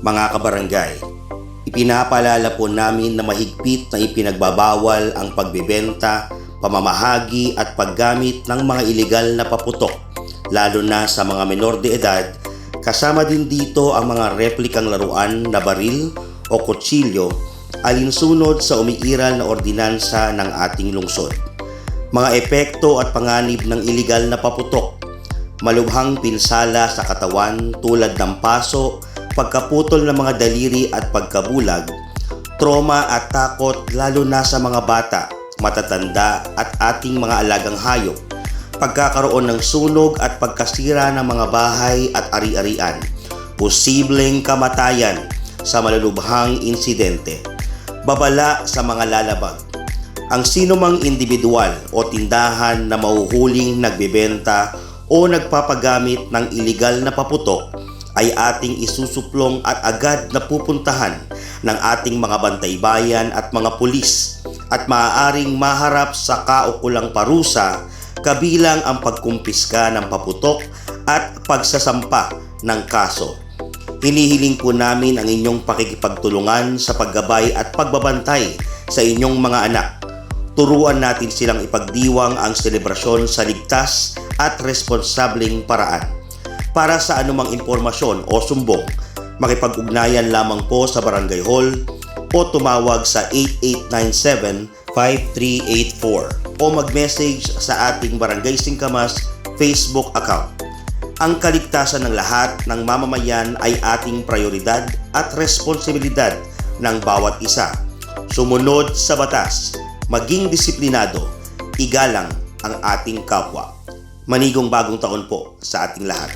Mga kabarangay, ipinapaalala po namin na mahigpit na ipinagbabawal ang pagbebenta, pamamahagi at paggamit ng mga ilegal na paputok, lalo na sa mga menor de edad. Kasama din dito ang mga replikang laruan na baril o kutsilyo alinsunod sa umiiral na ordinansa ng ating lungsod. Mga epekto at panganib ng ilegal na paputok: malubhang pinsala sa katawan tulad ng paso, pagkaputol ng mga daliri at pagkabulag, trauma at takot lalo na sa mga bata, matatanda at ating mga alagang hayop, pagkakaroon ng sunog at pagkasira ng mga bahay at ari-arian, posibleng kamatayan sa malulubhang insidente, babala sa mga lalabag. Ang sinumang individual o tindahan na mahuhuling nagbebenta o nagpapagamit ng ilegal na paputok ay ating isusuplong at agad na pupuntahan ng ating mga bantaybayan at mga pulis at maaaring maharap sa kaukulang parusa, kabilang ang pagkumpiska ng paputok at pagsasampa ng kaso. Hinihiling po namin ang inyong pakikipagtulungan sa paggabay at pagbabantay sa inyong mga anak. Turuan natin silang ipagdiwang ang selebrasyon sa ligtas at responsableng paraan. Para sa anumang impormasyon o sumbong, makipag-ugnayan lamang po sa Barangay Hall o tumawag sa 8897-5384 o mag-message sa ating Barangay Singkamas Facebook account. Ang kaligtasan ng lahat ng mamamayan ay ating prioridad at responsibilidad ng bawat isa. Sumunod sa batas, maging disiplinado, igalang ang ating kapwa. Manigong bagong taon po sa ating lahat.